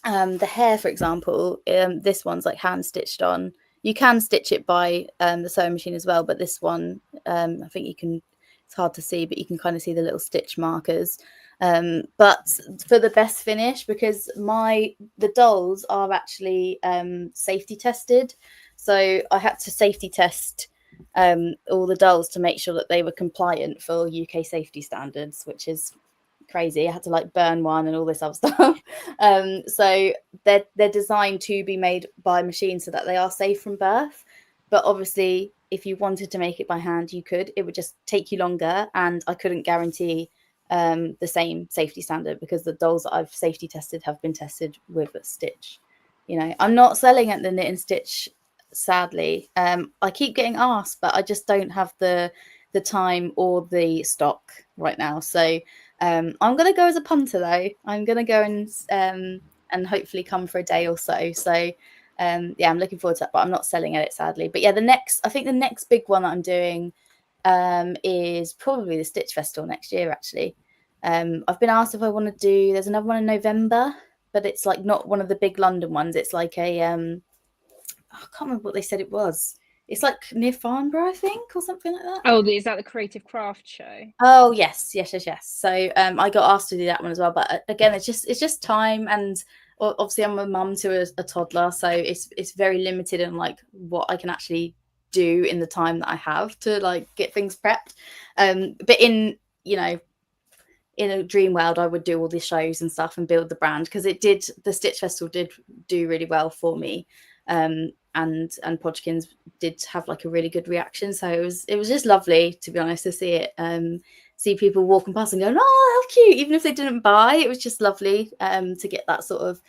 the hair, for example. This one's like hand stitched on. You can stitch it by the sewing machine as well, but this one, I think you can, it's hard to see, but you can kind of see the little stitch markers. But for the best finish, because the dolls are actually safety tested, so I had to safety test all the dolls to make sure that they were compliant for UK safety standards, which is crazy. I had to like burn one and all this other stuff. So they're designed to be made by machine so that they are safe from birth. But obviously, if you wanted to make it by hand, you could. It would just take you longer, and I couldn't guarantee the same safety standard because the dolls that I've safety tested have been tested with a stitch. You know, I'm not selling at the knit and stitch, sadly. I keep getting asked, but I just don't have the time or the stock right now. So I'm going to go as a punter, though. I'm going to go and hopefully come for a day or so. So yeah, I'm looking forward to that, but I'm not selling at it, sadly. But yeah, I think the next big one that I'm doing is probably the Stitch Festival next year, actually. I've been asked if I want to do, there's another one in November, but it's like not one of the big London ones. It's like a, I can't remember what they said it was. It's like near Farnborough, I think, or something like that. Oh, is that the Creative Craft Show? Oh yes. So I got asked to do that one as well, but again, it's just time, and obviously I'm a mum to a toddler, so it's very limited in like what I can actually do in the time that I have to like get things prepped. But in a dream world, I would do all these shows and stuff and build the brand, because the Stitch Festival did do really well for me. And Podgekins did have like a really good reaction, so it was just lovely, to be honest, to see it, see people walking past and going, oh, how cute, even if they didn't buy. It was just lovely to get that sort of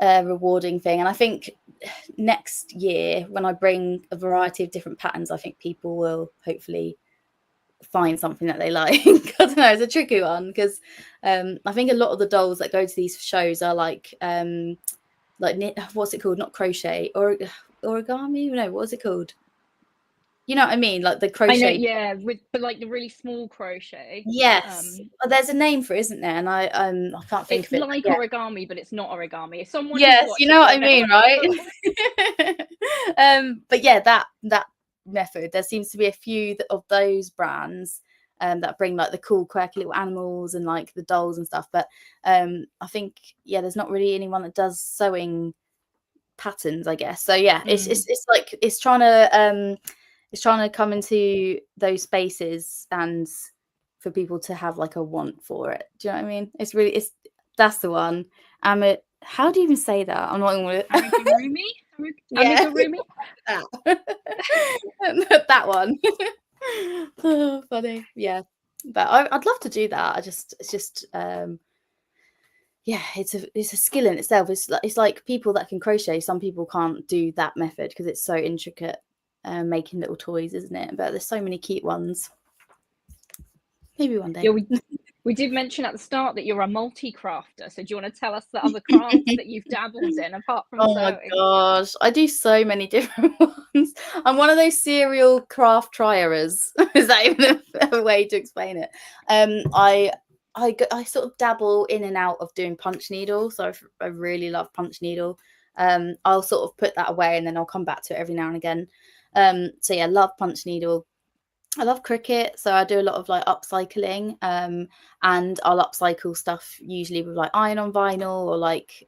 rewarding thing. And I think next year, when I bring a variety of different patterns, I think people will hopefully find something that they like. I don't know, it's a tricky one, because I think a lot of the dolls that go to these shows are like what's it called? Not crochet or origami? No, what was it called? You know what I mean? Like the crochet. I know, yeah, but like the really small crochet. Yes, there's a name for it, isn't there? And I can't think of it. It's like origami, but it's not origami. It's someone. Yes, you know what I mean, right? But yeah, that method. There seems to be a few of those brands that bring like the cool, quirky little animals and like the dolls and stuff. But I think there's not really anyone that does sewing patterns, I guess. So yeah, it's like it's trying to come into those spaces and for people to have like a want for it. Do you know what I mean? That's the one. How do you even say that? I'm not even Amigurumi? Amigurumi? That one. Oh, funny. Yeah, but I'd love to do that. It's just it's a skill in itself. It's like people that can crochet, some people can't do that method because it's so intricate, making little toys, isn't it? But there's so many cute ones. Maybe one day. Yeah, we did mention at the start that you're a multi-crafter. So do you want to tell us the other crafts that you've dabbled in apart from sewing? My gosh, I do so many different ones. I'm one of those serial craft triers. Is that even a way to explain it? I sort of dabble in and out of doing punch needle. So I really love punch needle. I'll sort of put that away and then I'll come back to it every now and again. So yeah, love punch needle. I love cricket, so I do a lot of like upcycling, and I'll upcycle stuff usually with like iron-on vinyl or like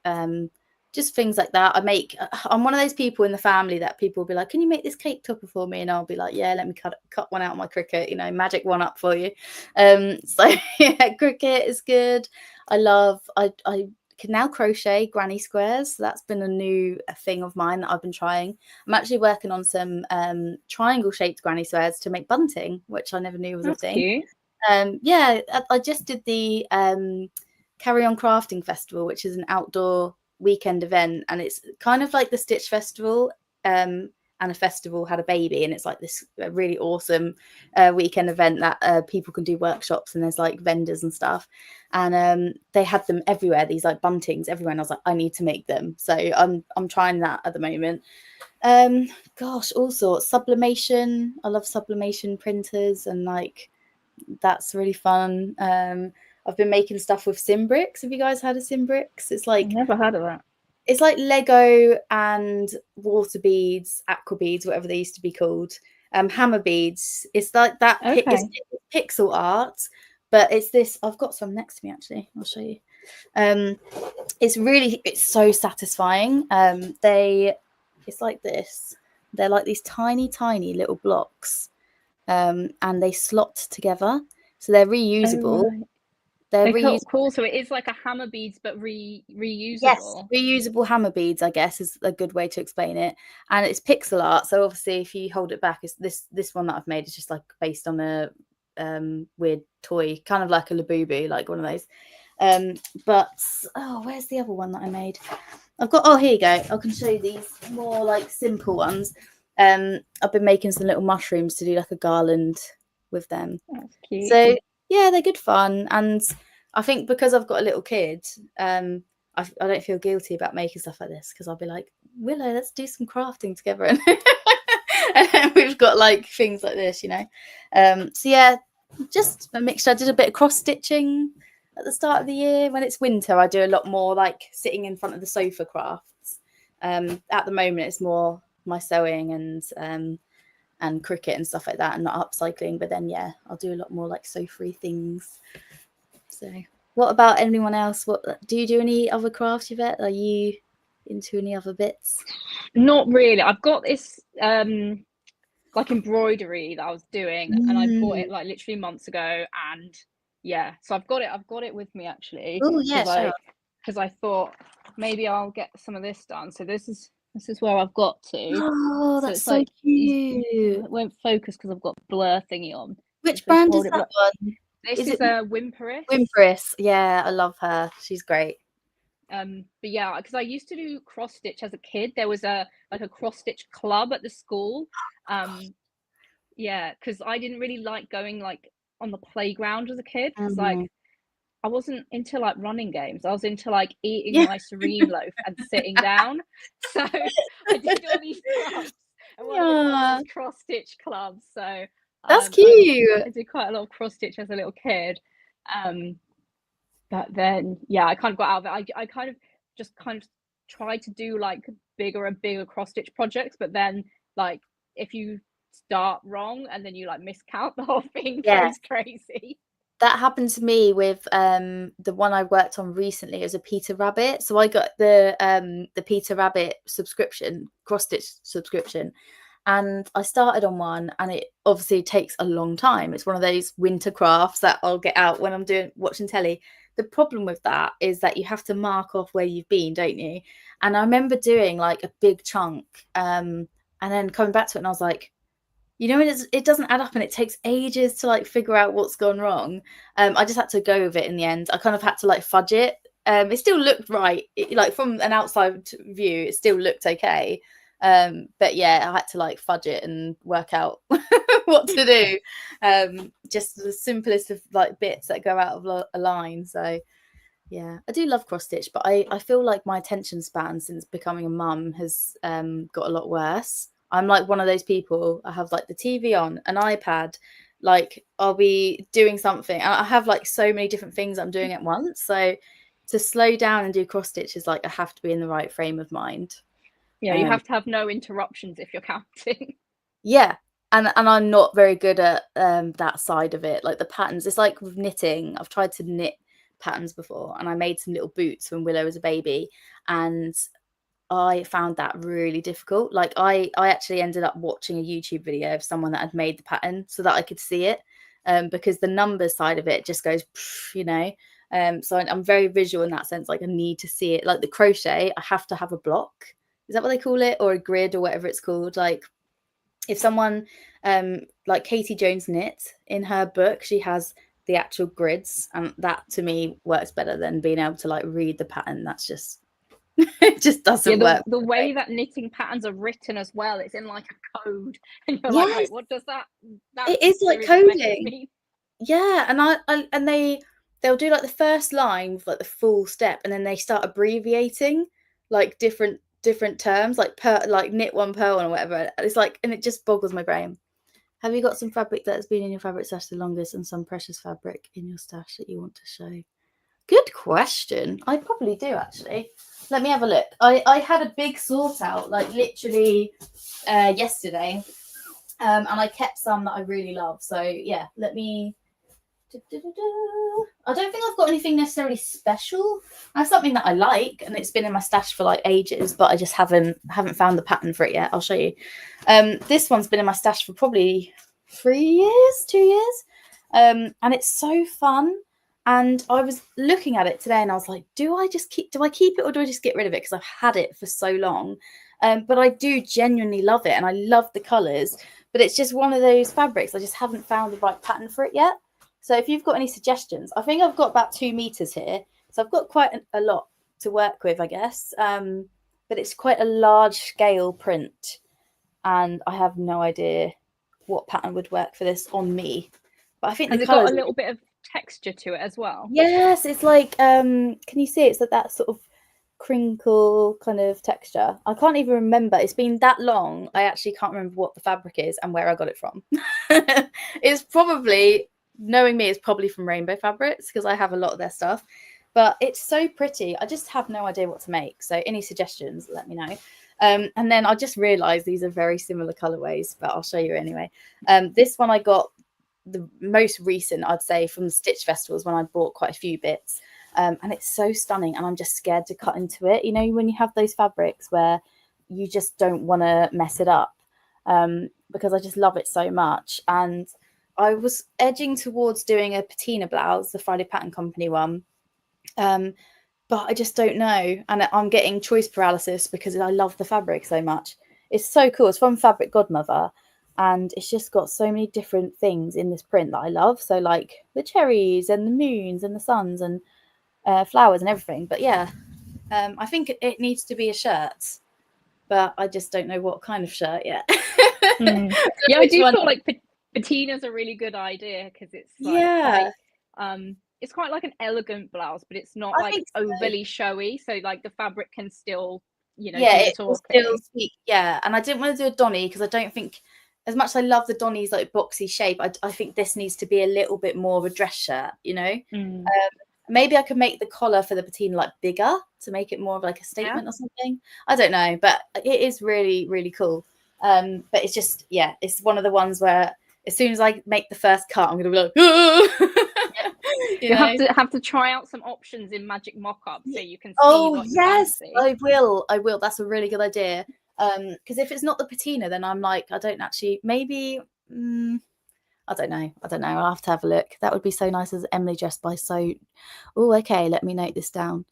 just things like that. I'm one of those people in the family that people will be like, can you make this cake topper for me? And I'll be like, yeah, let me cut one out of my cricket, magic one up for you. So yeah, cricket is good. I can now crochet granny squares, so that's been a new thing of mine that I've been trying. I'm actually working on some triangle shaped granny squares to make bunting, which I never knew was a thing. Yeah, I just did the Carry On Crafting Festival, which is an outdoor weekend event, and it's kind of like the Stitch Festival, and a festival had a baby, and it's like this really awesome weekend event that people can do workshops, and there's like vendors and stuff, and they had them everywhere, these like buntings everywhere, and I was like, I need to make them. So I'm trying that at the moment. Gosh, all sorts. Sublimation, I love sublimation printers and like That's really fun. I've been making stuff with Simbricks. Have you guys heard of Simbricks? It's like, Never heard of that. it's like Lego and water beads, aqua beads, whatever they used to be called. Hammer beads. It's like that. It's Okay. pixel art, but it's this. I've got some next to me actually. I'll show you. It's so satisfying. It's like this. They're like these tiny, tiny little blocks, and they slot together, so they're reusable. Oh, right. They're cool. So it is like a hammer beads, but reusable. Yes, reusable hammer beads, I guess, is a good way to explain it. And it's pixel art, so obviously, if you hold it back, it's this one that I've made is just like based on a weird toy, kind of like a Labubu, like one of those. But where's the other one that I made? I've got. Oh, here you go. I can show you these more like simple ones. I've been making some little mushrooms to do like a garland with them. That's cute. So yeah, they're good fun, and I think because I've got a little kid, I don't feel guilty about making stuff like this, because I'll be like, Willow, let's do some crafting together, and then we've got like things like this, you know. So yeah, just a mixture. I did a bit of cross stitching at the start of the year. When it's winter, I do a lot more like sitting in front of the sofa crafts. At the moment, it's more my sewing and cricket and stuff like that, and not upcycling. But then yeah, I'll do a lot more like sew-free things. So what about anyone else? What do you do? Any other crafts, Yvette? Are you into any other bits? Not really. I've got this like embroidery that I was doing, and I bought it like literally months ago, and yeah, so I've got it with me actually. Oh yeah, sure. Because I thought maybe I'll get some of this done. So this is where I've got to. Oh, So that's it's so like, cute. it won't focus because I've got blur thingy on. Which brand is that one? This is a Whimperis. Whimperis. Yeah, I love her. She's great. But yeah, because I used to do cross stitch as a kid. There was a cross stitch club at the school. Yeah, because I didn't really like going like on the playground as a kid, because like I wasn't into like running games. I was into like eating my cereal loaf and sitting down. So I did all these clubs, and one of them was cross stitch clubs. So that's cute. I did quite a lot of cross stitch as a little kid. But then yeah, I kind of got out of it. I kind of tried to do like bigger and bigger cross stitch projects, but then like if you start wrong and then you like miscount, the whole thing goes crazy. That happened to me with the one I worked on recently as a Peter Rabbit. So I got the Peter Rabbit subscription, cross stitch subscription, and I started on one, and it obviously takes a long time. It's one of those winter crafts that I'll get out when I'm watching telly. The problem with that is that you have to mark off where you've been, don't you? And I remember doing like a big chunk, and then coming back to it, and I was like, you know, it doesn't add up, and it takes ages to like figure out what's gone wrong. I just had to go with it in the end. I kind of had to like fudge it. It still looked right. Like from an outside view, it still looked okay. But yeah, I had to like fudge it and work out what to do. Just the simplest of like bits that go out of a line. So yeah, I do love cross stitch, but I feel like my attention span since becoming a mum has got a lot worse. I'm like one of those people. I have like the TV on, an iPad, like I'll be doing something, and I have like so many different things I'm doing at once. So to slow down and do cross stitch is like I have to be in the right frame of mind. Yeah, you have to have no interruptions if you're counting. Yeah, and I'm not very good at that side of it, like the patterns. It's like with knitting. I've tried to knit patterns before, and I made some little boots when Willow was a baby, and I found that really difficult. Like I actually ended up watching a YouTube video of someone that had made the pattern so that I could see it, because the numbers side of it just goes, you know. So I'm very visual in that sense. Like I need to see it. Like the crochet, I have to have a block. Is that what they call it? Or a grid or whatever it's called. Like if someone like Katie Jones Knit, in her book, she has the actual grids, and that to me works better than being able to like read the pattern. That's just it just doesn't work. The way that knitting patterns are written as well, it's in like a code, and you're like, wait, what does that it is like coding. Yeah, and they'll do like the first line with like the full step, and then they start abbreviating like different terms, like knit one, purl one, or whatever. It's like, and it just boggles my brain. Have you got some fabric that has been in your fabric stash the longest and some precious fabric in your stash that you want to show? Good question. I probably do, actually. Let me have a look. I had a big sort out, like literally yesterday, and I kept some that I really love. So yeah, let me. I don't think I've got anything necessarily special. I have something that I like, and it's been in my stash for like ages, but I just haven't found the pattern for it yet. I'll show you. This one's been in my stash for probably 2 years, and it's so fun. And I was looking at it today, and I was like, do I keep it, or do I just get rid of it? Because I've had it for so long. But I do genuinely love it, and I love the colours. But it's just one of those fabrics I just haven't found the right pattern for it yet. So if you've got any suggestions, I think I've got about 2 meters here. So I've got quite a lot to work with, I guess. But it's quite a large scale print. And I have no idea what pattern would work for this on me. But I think has it got a little bit of texture to it as well? Yes, it's like, can you see it's like that sort of crinkle kind of texture. I can't even remember. It's been that long. I actually can't remember what the fabric is and where I got it from. It's probably... knowing me, is probably from Rainbow Fabrics because I have a lot of their stuff, but it's so pretty. I just have no idea what to make. So any suggestions, let me know. And then I just realized these are very similar colorways, but I'll show you anyway. This one I got the most recent, I'd say, from the Stitch Festivals when I bought quite a few bits. And it's so stunning, and I'm just scared to cut into it. You know, when you have those fabrics where you just don't want to mess it up, because I just love it so much. And I was edging towards doing a patina blouse, the Friday Pattern Company one, but I just don't know. And I'm getting choice paralysis because I love the fabric so much. It's so cool. It's from Fabric Godmother, and it's just got so many different things in this print that I love. So like the cherries and the moons and the suns and flowers and everything. But yeah, I think it needs to be a shirt, but I just don't know what kind of shirt yet. Yeah, I do feel like patina's a really good idea because it's like it's quite like an elegant blouse, but it's not like overly showy, so like the fabric can still, you know, do the talking. And I didn't want to do a Donny because I don't think, as much as I love the Donny's like boxy shape, I think this needs to be a little bit more of a dress shirt, you know. Maybe I could make the collar for the patina like bigger to make it more of like a statement or something. I don't know, but it is really, really cool. But it's just, yeah, it's one of the ones where as soon as I make the first cut, I'm going to be like, you have to try out some options in Magic Mockup so you can see. Oh yes, I will. That's a really good idea. Because if it's not the patina, then I'm like, I don't actually. Maybe I don't know. I'll have to have a look. That would be so nice as Emily dressed by so. Oh, okay. Let me note this down.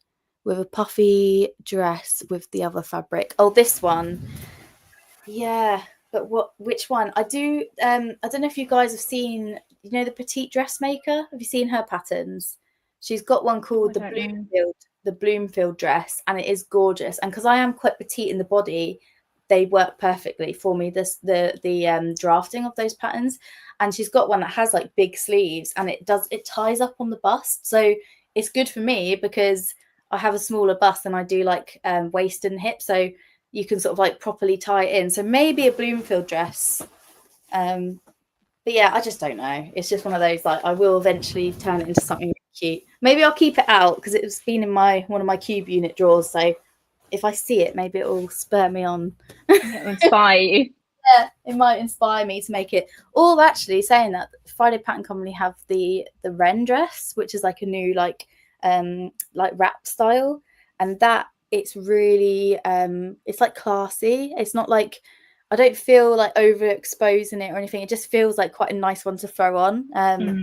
With a puffy dress with the other fabric. Oh, this one. Yeah. But which one? I do. I don't know if you guys have seen, you know, the Petite Dressmaker. Have you seen her patterns? She's got one called the Bloomfield dress, and it is gorgeous. And because I am quite petite in the body, they work perfectly for me. The drafting of those patterns, and she's got one that has like big sleeves, and it ties up on the bust, so it's good for me because I have a smaller bust and I do like waist and hip, so you can sort of like properly tie it in. So maybe a Bloomfield dress. But yeah, I just don't know. It's just one of those, like, I will eventually turn it into something really cute. Maybe I'll keep it out because it's been in one of my cube unit drawers. So if I see it, maybe it will spur me on. Inspire you. Yeah, it might inspire me to make it. Or actually, saying that, Friday Pattern Company have the Wren dress, which is like a new like wrap style, and that it's really it's like classy. It's not like, I don't feel like overexposing it or anything. It just feels like quite a nice one to throw on.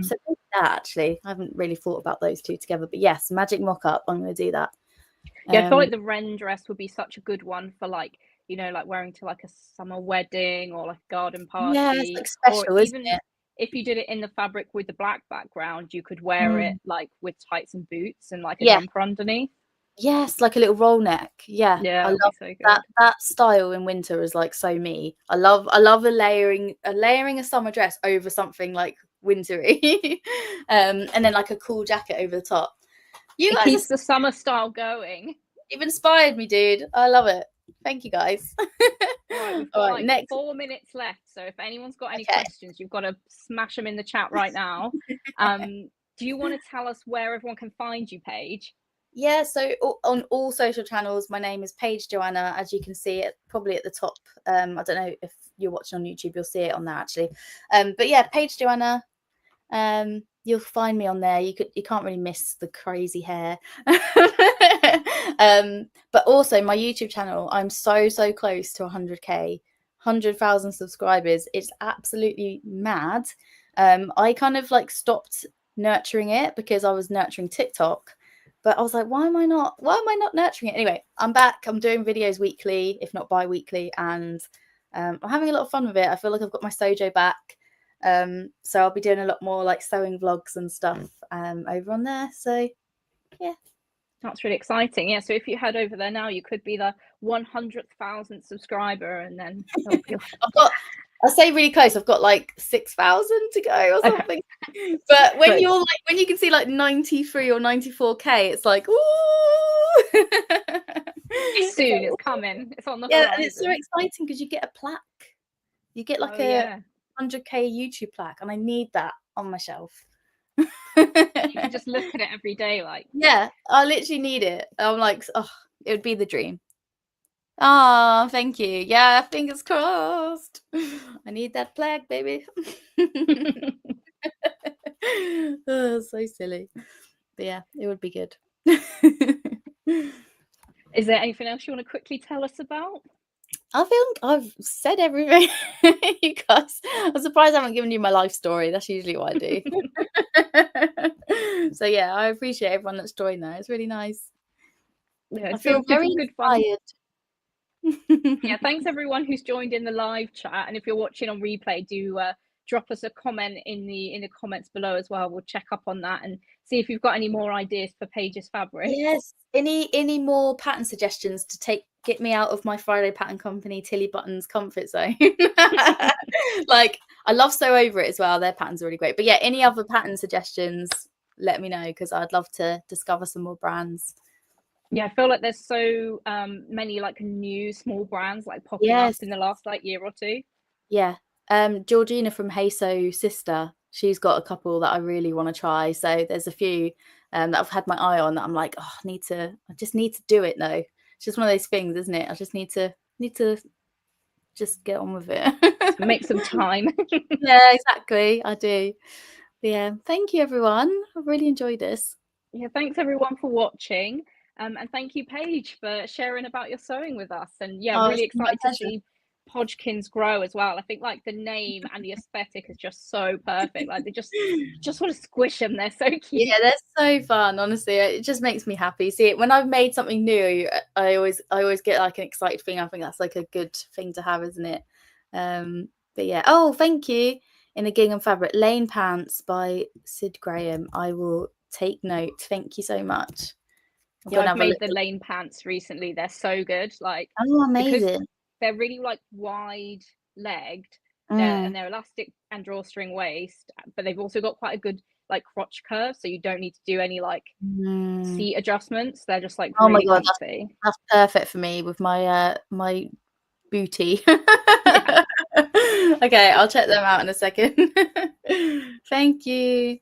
So that, actually, I haven't really thought about those two together. But yes, Magic Mock-Up, I'm going to do that. Yeah, I feel like the Wren dress would be such a good one for, like, you know, like wearing to like a summer wedding or like a garden party. Yeah, it's like special, or isn't even it? if you did it in the fabric with the black background, you could wear it like with tights and boots and like a jumper underneath. Yes, like a little roll neck. Yeah, I love so that style in winter is like so me. I love a layering a summer dress over something like wintry, and then like a cool jacket over the top. It keeps the summer style going. You've inspired me, dude. I love it. Thank you, guys. All right, we've got All like next. 4 minutes left. So if anyone's got any Okay. questions, you've got to smash them in the chat right now. Do you want to tell us where everyone can find you, Paige? Yeah, so on all social channels, my name is Paige Joanna, as you can see it probably at the top. I don't know if you're watching on YouTube, you'll see it on there actually. But yeah, Paige Joanna. You'll find me on there. You can't really miss the crazy hair. But also my YouTube channel, I'm so close to 100k, 100,000 subscribers. It's absolutely mad. I kind of like stopped nurturing it because I was nurturing TikTok. But I was like, why am I not nurturing it? Anyway, I'm back. I'm doing videos weekly, if not bi-weekly, and I'm having a lot of fun with it. I feel like I've got my sojo back. So I'll be doing a lot more like sewing vlogs and stuff over on there. So yeah. That's really exciting. Yeah, so if you head over there now, you could be the 100,000th subscriber, and then I'll say really close. I've got like 6,000 to go or something. Okay. But when you're like, when you can see like 93 or 94k, it's like, ooh. Soon it's coming. It's on the horizon. horizon. And it's so exciting because you get a plaque. You get like a 100k YouTube plaque, and I need that on my shelf. You can just look at it every day, like. Yeah, I literally need it. I'm like, oh, it would be the dream. Oh, thank you. Yeah, fingers crossed. I need that plaque, baby. Oh, so silly. But yeah, it would be good. Is there anything else you want to quickly tell us about? I think I've said everything. You guys, I'm surprised I haven't given you my life story. That's usually what I do. So yeah, I appreciate everyone that's joined there. It's really nice. Yeah, I feel very inspired. Yeah, thanks everyone who's joined in the live chat, and if you're watching on replay, do drop us a comment in the comments below as well. We'll check up on that and see if you've got any more ideas for Paige's fabric. Yes, any more pattern suggestions to get me out of my Friday Pattern Company Tilly Buttons comfort zone. Like, I love Sew Over It as well. Their patterns are really great. But yeah, any other pattern suggestions, let me know, because I'd love to discover some more brands. Yeah, I feel like there's so many like new small brands like popping up in the last like year or two. Yeah. Georgina from Hey Sew Sister, she's got a couple that I really want to try. So there's a few that I've had my eye on that I'm like, oh, I just need to do it though. It's just one of those things, isn't it? I just need to just get on with it. Make some time. Yeah, exactly. I do. But yeah, thank you everyone. I've really enjoyed this. Yeah, thanks everyone for watching. And thank you, Paige, for sharing about your sewing with us. And yeah, really excited to see Podgekins grow as well. I think like the name and the aesthetic is just so perfect. Like they just want to squish them. They're so cute. Yeah, they're so fun. Honestly, it just makes me happy. See, when I've made something new, I always get like an excited thing. I think that's like a good thing to have, isn't it? But yeah. Oh, thank you. In a Gingham Fabric, Lane Pants by Sid Graham. I will take note. Thank you so much. Yeah, I've made the Lane Pants recently. They're so good. Like, oh, amazing. They're really like wide legged and they're elastic and drawstring waist, but they've also got quite a good like crotch curve, so you don't need to do any like seat adjustments. They're just like really comfy. That's perfect for me with my my booty. Okay, I'll check them out in a second. Thank you.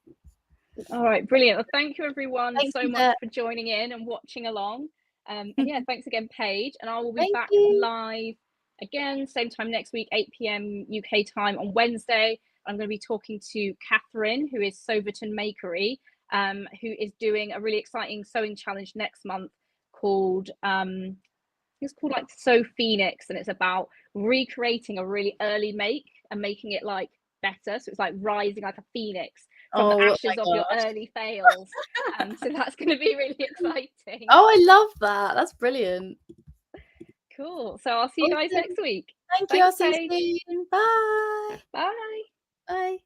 All right, brilliant. Well, thank you everyone so much for joining in and watching along. And yeah, thanks again, Paige. And I will be back live again, same time next week, 8 p.m. UK time on Wednesday. I'm going to be talking to Catherine, who is Soverton Makery, who is doing a really exciting sewing challenge next month called it's called like Sew Phoenix, and it's about recreating a really early make and making it like better. So it's like rising like a phoenix from the ashes of your early fails. So that's going to be really exciting. Oh, I love that. That's brilliant. Cool. So I'll see you guys next week. Thank you. I'll see you soon. Bye. Bye. Bye.